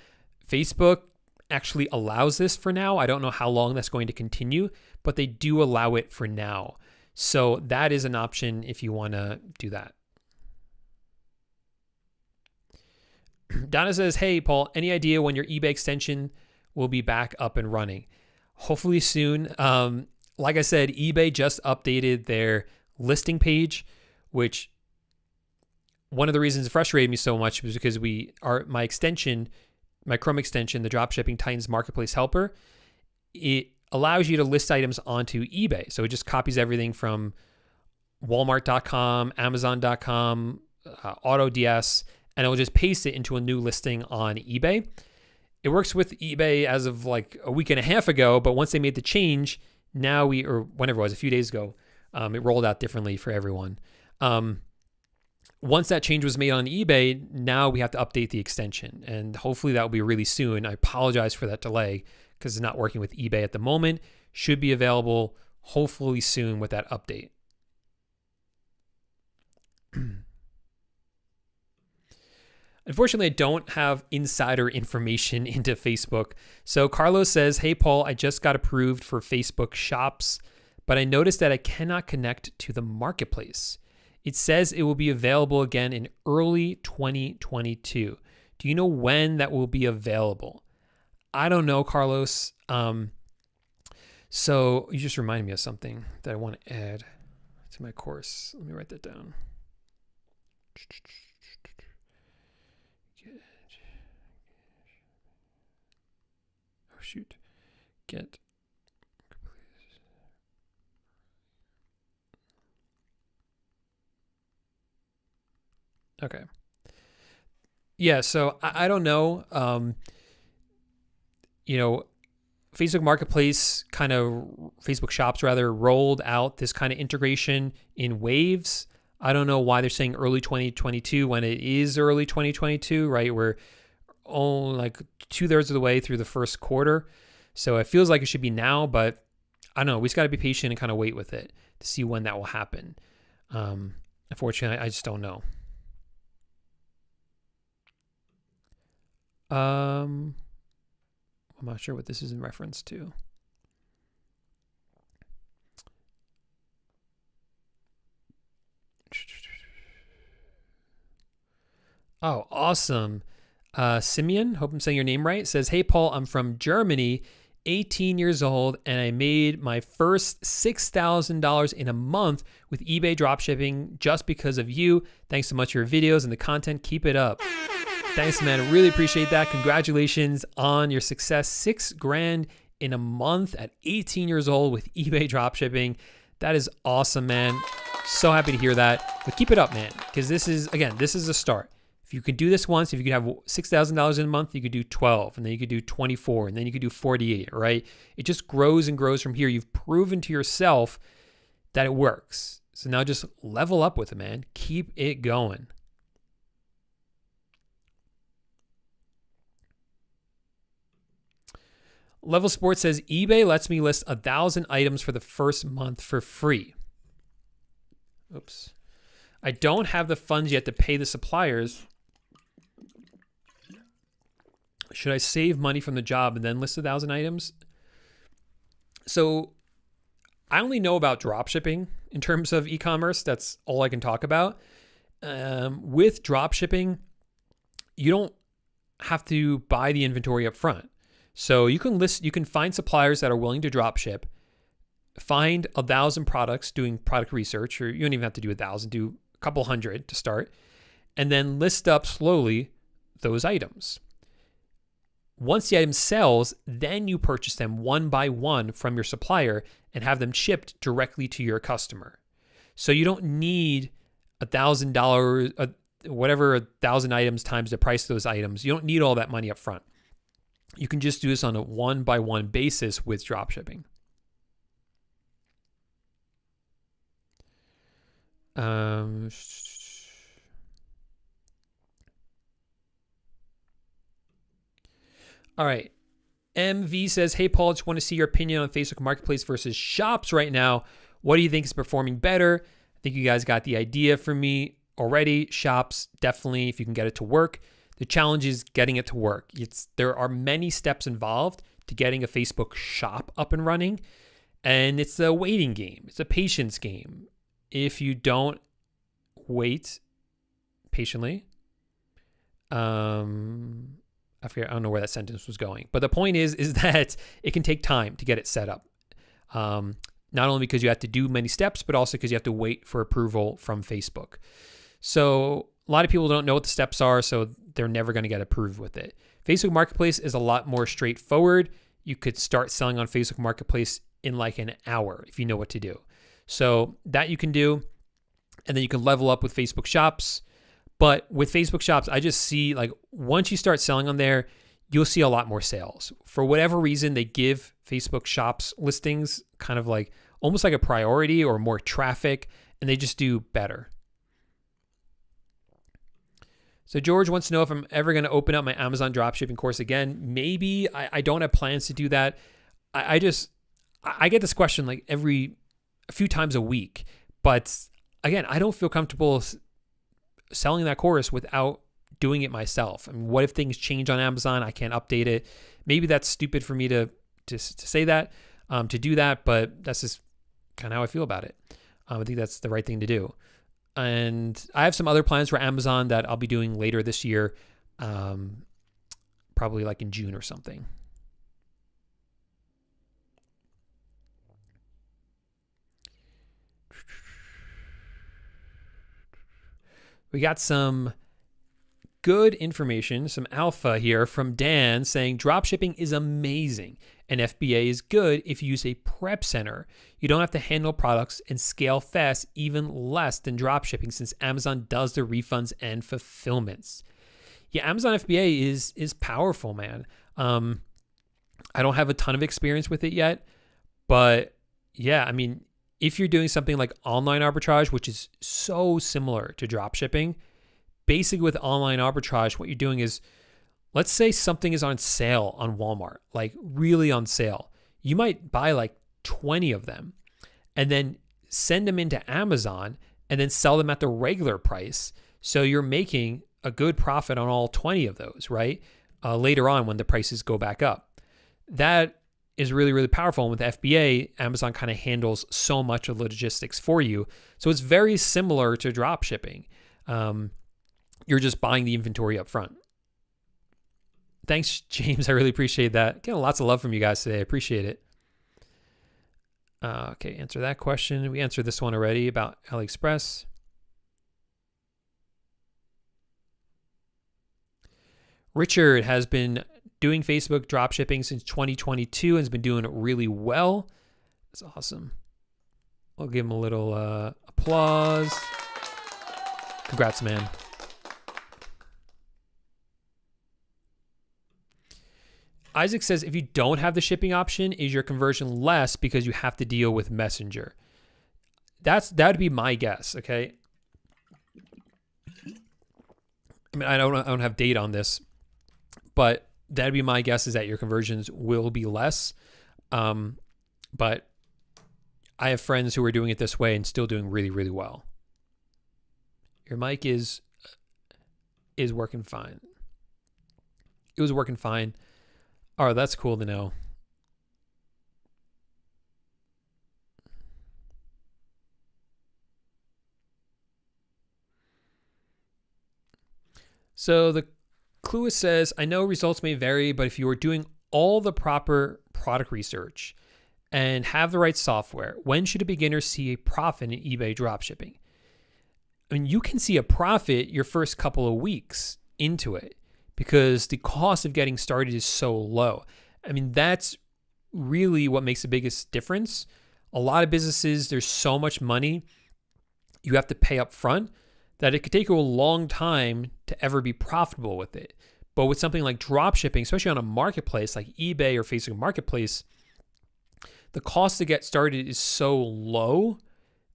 Facebook actually allows this for now. I don't know how long that's going to continue, but they do allow it for now. So that is an option if you want to do that. Donna says, hey, Paul, any idea when your eBay extension will be back up and running? Hopefully soon. Like I said, eBay just updated their listing page, which one of the reasons it frustrated me so much was because my extension, my Chrome extension, the Dropshipping Titans Marketplace Helper, it allows you to list items onto eBay. So it just copies everything from Walmart.com, Amazon.com, AutoDS, and it will just paste it into a new listing on eBay. It works with eBay as of like a week and a half ago, but once they made the change, now or whenever it was, a few days ago, it rolled out differently for everyone. Once that change was made on eBay, now we have to update the extension, and hopefully that will be really soon. I apologize for that delay because it's not working with eBay at the moment. Should be available hopefully soon with that update. Unfortunately, I don't have insider information into Facebook. So Carlos says, hey, Paul, I just got approved for Facebook Shops, but I noticed that I cannot connect to the marketplace. It says it will be available again in early 2022. Do you know when that will be available? I don't know, Carlos. So you just reminded me of something that I want to add to my course. Let me write that down. Shoot. Get. Okay. Yeah, so I don't know. Facebook Marketplace Facebook Shops rather rolled out this kind of integration in waves. I don't know why they're saying early 2022 when it is early 2022, right? We're only like 2/3 of the way through the first quarter. So it feels like it should be now, but I don't know. We just got to be patient and kind of wait with it to see when that will happen. Unfortunately, I just don't know. I'm not sure what this is in reference to. Oh, awesome. Simeon, hope I'm saying your name right, says, "Hey, Paul, I'm from Germany, 18 years old, and I made my first $6,000 in a month with eBay dropshipping just because of you. Thanks so much for your videos and the content. Keep it up." Thanks, man. Really appreciate that. Congratulations on your success. $6,000 in a month at 18 years old with eBay dropshipping. That is awesome, man. So happy to hear that. But keep it up, man, because this is a start. If you could do this once, if you could have $6,000 in a month, you could do 12, and then you could do 24, and then you could do 48, right? It just grows and grows from here. You've proven to yourself that it works. So now just level up with it, man. Keep it going. Level Sports says, eBay lets me list 1,000 items for the first month for free. Oops. I don't have the funds yet to pay the suppliers. Should I save money from the job and then list 1,000 items? So I only know about dropshipping in terms of e-commerce. That's all I can talk about. With dropshipping, you don't have to buy the inventory up front. So you can find suppliers that are willing to drop ship, find 1,000 products doing product research, or you don't even have to do 1,000, do a couple hundred to start, and then list up slowly those items. Once the item sells, then you purchase them one by one from your supplier and have them shipped directly to your customer. So you don't need $1,000, whatever 1,000 items times the price of those items. You don't need all that money up front. You can just do this on a one-by-one basis with dropshipping. All right. MV says, "Hey, Paul, just want to see your opinion on Facebook Marketplace versus Shops right now. What do you think is performing better?" I think you guys got the idea from me already. Shops, definitely, if you can get it to work. The challenge is getting it to work. There are many steps involved to getting a Facebook shop up and running, and it's a waiting game. It's a patience game. If you don't wait patiently, I don't know where that sentence was going, but the point is that it can take time to get it set up. Not only because you have to do many steps, but also because you have to wait for approval from Facebook. So a lot of people don't know what the steps are, so they're never going to get approved with it. Facebook Marketplace is a lot more straightforward. You could start selling on Facebook Marketplace in like an hour if you know what to do. So that you can do, and then you can level up with Facebook Shops. But with Facebook Shops, I just see like once you start selling on there, you'll see a lot more sales. For whatever reason, they give Facebook Shops listings kind of like almost like a priority or more traffic, and they just do better. So George wants to know if I'm ever going to open up my Amazon dropshipping course again. Maybe. I don't have plans to do that. I get this question like a few times a week. But again, I don't feel comfortable selling that course without doing it myself. I mean, what if things change on Amazon? I can't update it. Maybe that's stupid for me to say that, to do that, but that's just kind of how I feel about it. I think that's the right thing to do. And I have some other plans for Amazon that I'll be doing later this year, probably like in June or something. We got some good information, some alpha here from Dan saying dropshipping is amazing. And FBA is good if you use a prep center. You don't have to handle products and scale fast, even less than dropshipping, since Amazon does the refunds and fulfillments. Yeah, Amazon FBA is powerful, man. I don't have a ton of experience with it yet, but yeah, I mean, if you're doing something like online arbitrage, which is so similar to dropshipping, basically with online arbitrage, what you're doing is, let's say something is on sale on Walmart, like really on sale. You might buy like 20 of them and then send them into Amazon and then sell them at the regular price. So you're making a good profit on all 20 of those, right? Later on when the prices go back up. That is really, really powerful. And with FBA, Amazon kind of handles so much of the logistics for you. So it's very similar to drop shipping. You're just buying the inventory up front. Thanks, James. I really appreciate that. Getting lots of love from you guys today. I appreciate it. Okay, answer that question. We answered this one already about AliExpress. Richard has been doing Facebook dropshipping since 2022 and has been doing it really well. That's awesome. I'll give him a little applause. Congrats, man. Isaac says, if you don't have the shipping option, is your conversion less because you have to deal with Messenger? That'd be my guess, okay? I mean, I don't have data on this, but that'd be my guess, is that your conversions will be less. But I have friends who are doing it this way and still doing really, really well. Your mic is working fine. It was working fine. Oh, that's cool to know. So the Clue says, I know results may vary, but if you are doing all the proper product research and have the right software, when should a beginner see a profit in eBay dropshipping? I mean, you can see a profit your first couple of weeks into it because the cost of getting started is so low. I mean, that's really what makes the biggest difference. A lot of businesses, there's so much money you have to pay up front that it could take you a long time to ever be profitable with it. But with something like dropshipping, especially on a marketplace like eBay or Facebook Marketplace, the cost to get started is so low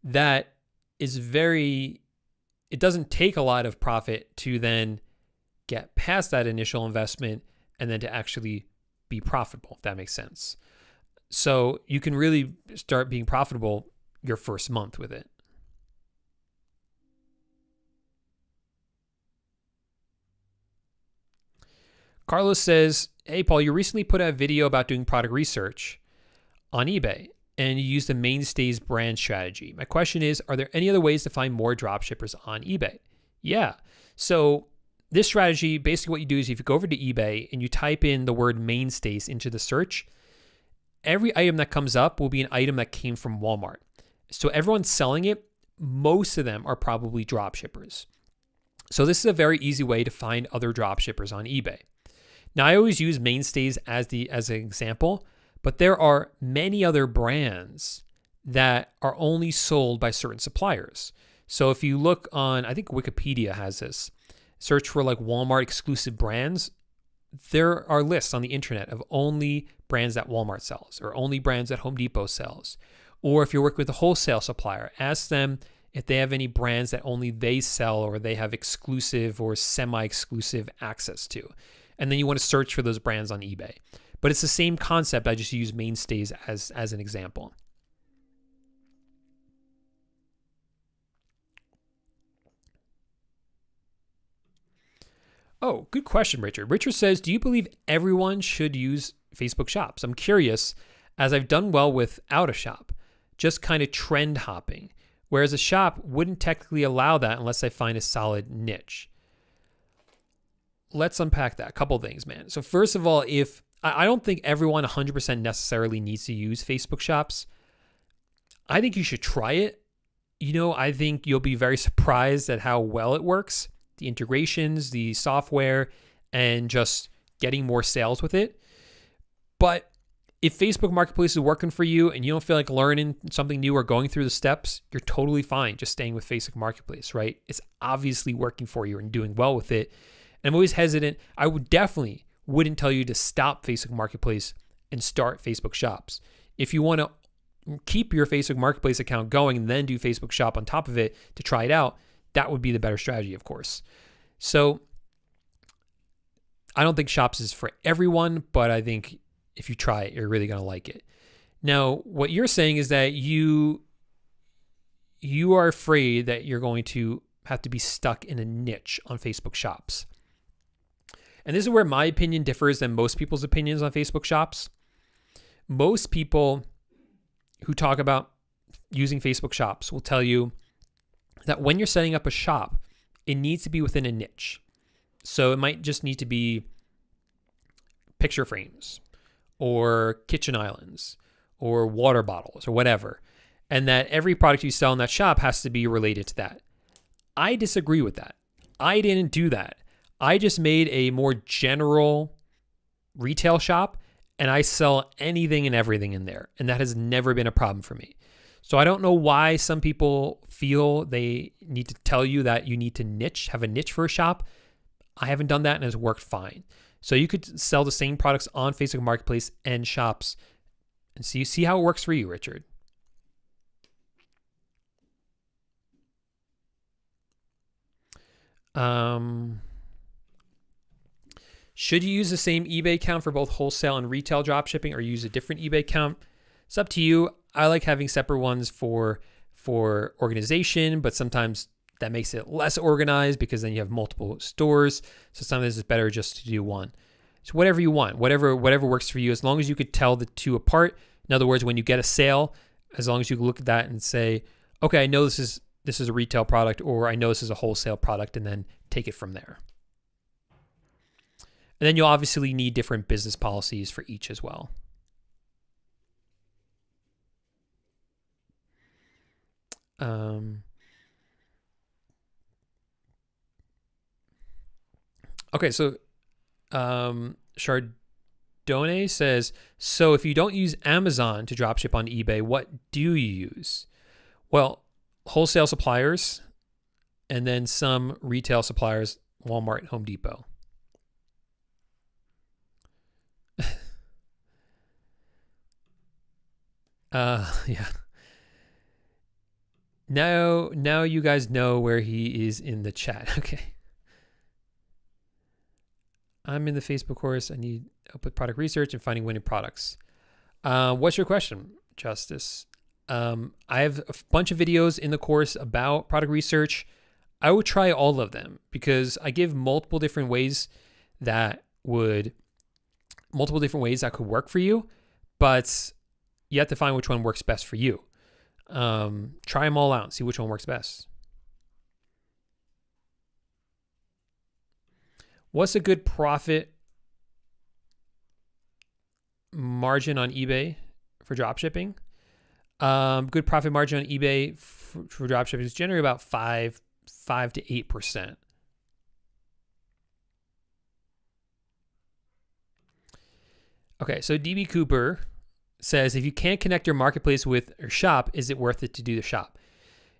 that it doesn't take a lot of profit to then get past that initial investment and then to actually be profitable, if that makes sense. So you can really start being profitable your first month with it. Carlos says, hey, Paul, you recently put out a video about doing product research on eBay and you used the Mainstays brand strategy. My question is, are there any other ways to find more dropshippers on eBay? Yeah. So this strategy, basically what you do is if you go over to eBay and you type in the word Mainstays into the search, every item that comes up will be an item that came from Walmart. So everyone selling it, most of them are probably dropshippers. So this is a very easy way to find other dropshippers on eBay. Now, I always use Mainstays as an example, but there are many other brands that are only sold by certain suppliers. So if you look on, I think Wikipedia has this, search for like Walmart exclusive brands, there are lists on the internet of only brands that Walmart sells or only brands that Home Depot sells. Or if you're working with a wholesale supplier, ask them if they have any brands that only they sell or they have exclusive or semi-exclusive access to. And then you want to search for those brands on eBay. But it's the same concept. I just use Mainstays as an example. Oh, good question, Richard. Richard says, do you believe everyone should use Facebook Shops? I'm curious, as I've done well without a shop, just kind of trend hopping, whereas a shop wouldn't technically allow that unless I find a solid niche. Let's unpack that. A couple things, man. So first of all, I don't think everyone 100% necessarily needs to use Facebook Shops. I think you should try it. I think you'll be very surprised at how well it works. The integrations, the software, and just getting more sales with it. But If Facebook Marketplace is working for you and you don't feel like learning something new or going through the steps, you're totally fine just staying with Facebook Marketplace, right? It's obviously working for you and doing well with it. And I'm always hesitant. I wouldn't tell you to stop Facebook Marketplace and start Facebook Shops. If you want to keep your Facebook Marketplace account going and then do Facebook Shop on top of it to try it out, that would be the better strategy, of course. So I don't think Shops is for everyone, but I think if you try it, you're really going to like it. Now, what you're saying is that you are afraid that you're going to have to be stuck in a niche on Facebook Shops. And this is where my opinion differs than most people's opinions on Facebook Shops. Most people who talk about using Facebook Shops will tell you that when you're setting up a shop, it needs to be within a niche. So it might just need to be picture frames or kitchen islands or water bottles or whatever. And that every product you sell in that shop has to be related to that. I disagree with that. I didn't do that. I just made a more general retail shop and I sell anything and everything in there. And that has never been a problem for me. So I don't know why some people feel they need to tell you that you need to have a niche for a shop. I haven't done that and it's worked fine. So you could sell the same products on Facebook Marketplace and Shops and see how it works for you, Richard. Should you use the same eBay account for both wholesale and retail dropshipping or use a different eBay account? It's up to you. I like having separate ones for organization, but sometimes that makes it less organized because then you have multiple stores. So sometimes it's better just to do one. So whatever you want, whatever works for you, as long as you could tell the two apart. In other words, when you get a sale, as long as you look at that and say, okay, I know this is a retail product or I know this is a wholesale product, and then take it from there. And then you'll obviously need different business policies for each as well. Okay, so Chardonnay says, so if you don't use Amazon to dropship on eBay, what do you use? Well, wholesale suppliers and then some retail suppliers, Walmart, Home Depot. Yeah. Now you guys know where he is in the chat. Okay. I'm in the Facebook course. I need help with product research and finding winning products. What's your question, Justice? I have a bunch of videos in the course about product research. I would try all of them because I give multiple different ways that could work for you, but you have to find which one works best for you. Try them all out and see which one works best. What's a good profit margin on eBay for dropshipping? Good profit margin on eBay for dropshipping is generally about 5 to 8%. Okay, so DB Cooper says, if you can't connect your marketplace with your shop, is it worth it to do the shop?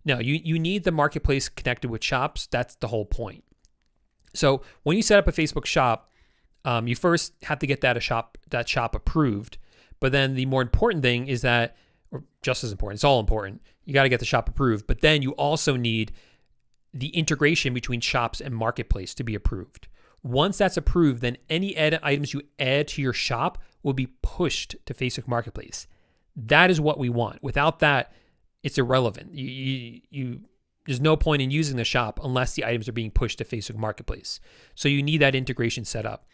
No, you need the marketplace connected with shops. That's the whole point. So when you set up a Facebook shop, you first have to get that shop approved. But then the more important thing is that, or just as important, it's all important, you got to get the shop approved. But then you also need the integration between shops and marketplace to be approved. Once that's approved, then any items you add to your shop will be pushed to Facebook Marketplace. That is what we want. Without that, it's irrelevant. There's no point in using the shop unless the items are being pushed to Facebook Marketplace. So you need that integration set up.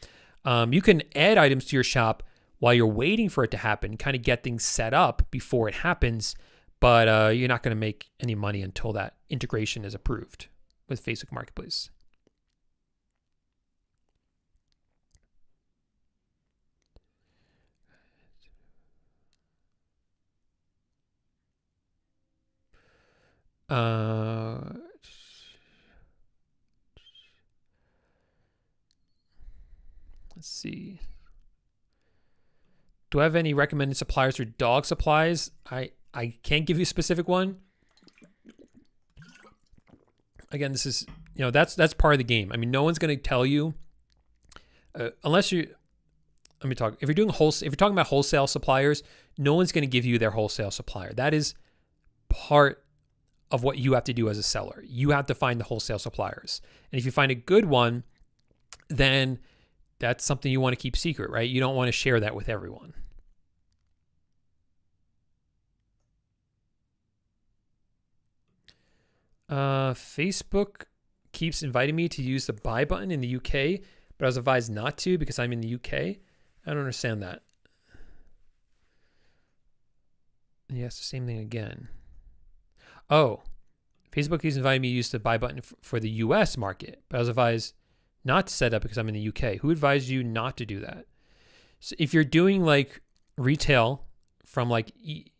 You can add items to your shop while you're waiting for it to happen, kind of get things set up before it happens, but you're not going to make any money until that integration is approved with Facebook Marketplace. Let's see. Do I have any recommended suppliers for dog supplies? I can't give you a specific one. Again, this is, that's part of the game. I mean, no one's going to tell you, unless you, let me talk. If you're talking about wholesale suppliers, no one's going to give you their wholesale supplier. That is part of what you have to do as a seller. You have to find the wholesale suppliers. And if you find a good one, then that's something you want to keep secret, right? You don't want to share that with everyone. Facebook keeps inviting me to use the buy button in the UK, but I was advised not to because I'm in the UK. I don't understand that. Yes, the same thing again. Oh, Facebook keeps inviting me to use the buy button for the US market, but I was advised not to set up because I'm in the UK. Who advised you not to do that? So if you're doing like retail from like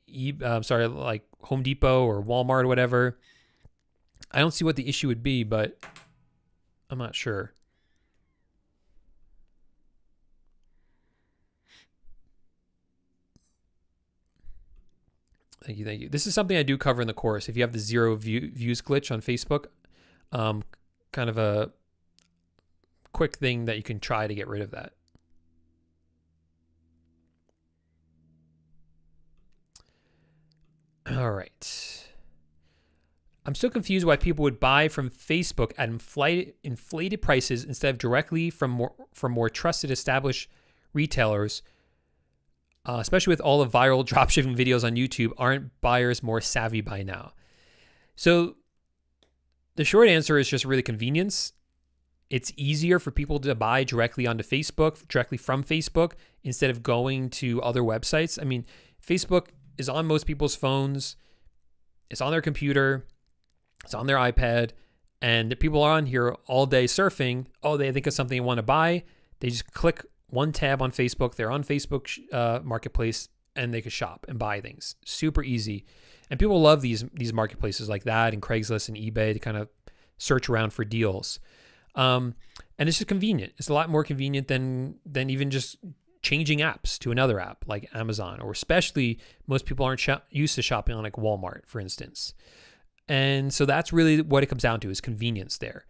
like Home Depot or Walmart or whatever, I don't see what the issue would be, but I'm not sure. Thank you. This is something I do cover in the course. If you have the zero views glitch on Facebook, kind of a quick thing that you can try to get rid of that. All right. I'm still confused why people would buy from Facebook at inflated prices instead of directly from more trusted, established retailers, especially with all the viral dropshipping videos on YouTube. Aren't buyers more savvy by now? So the short answer is just really convenience. It's easier for people to buy directly onto Facebook, directly from Facebook, instead of going to other websites. I mean, Facebook is on most people's phones. It's on their computer. It's on their iPad. And the people are on here all day surfing. Oh, they think of something they want to buy. They just click one tab on Facebook. They're on Facebook Marketplace, and they can shop and buy things. Super easy. And people love these marketplaces like that and Craigslist and eBay to kind of search around for deals. And it's just convenient. It's a lot more convenient than even just changing apps to another app like Amazon, or especially most people aren't used to shopping on like Walmart, for instance. And so that's really what it comes down to, is convenience there.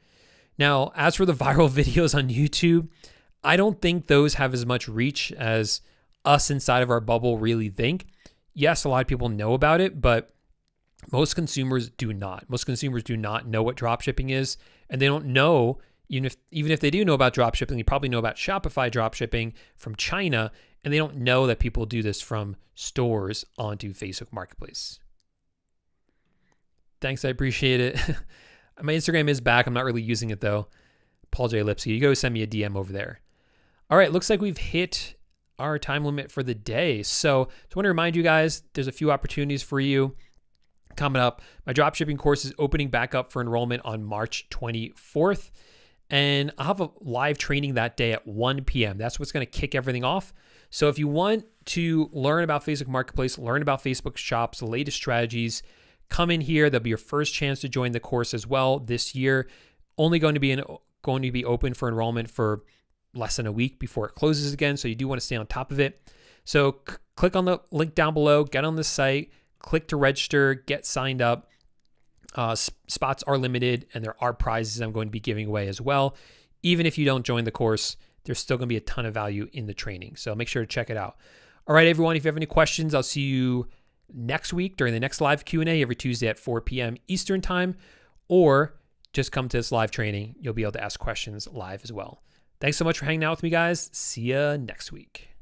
Now, as for the viral videos on YouTube, I don't think those have as much reach as us inside of our bubble really think. Yes, a lot of people know about it, but most consumers do not. Most consumers do not know what dropshipping is, and they don't know, even if they do know about dropshipping, they probably know about Shopify dropshipping from China, and they don't know that people do this from stores onto Facebook Marketplace. Thanks, I appreciate it. My Instagram is back. I'm not really using it though. Paul J. Lipsky. You go send me a DM over there. All right, looks like we've hit our time limit for the day. So just want to remind you guys, there's a few opportunities for you coming up. My dropshipping course is opening back up for enrollment on March 24th. And I'll have a live training that day at 1 p.m. That's what's going to kick everything off. So if you want to learn about Facebook Marketplace, learn about Facebook Shops, the latest strategies, come in here. That'll be your first chance to join the course as well this year. Only going to be open for enrollment for less than a week before it closes again. So you do want to stay on top of it. So click on the link down below, get on the site, click to register, get signed up. Spots are limited, and there are prizes I'm going to be giving away as well. Even if you don't join the course, there's still going to be a ton of value in the training. So make sure to check it out. All right, everyone, if you have any questions, I'll see you next week during the next live Q&A every Tuesday at 4 p.m. Eastern time, or just come to this live training. You'll be able to ask questions live as well. Thanks so much for hanging out with me, guys. See ya next week.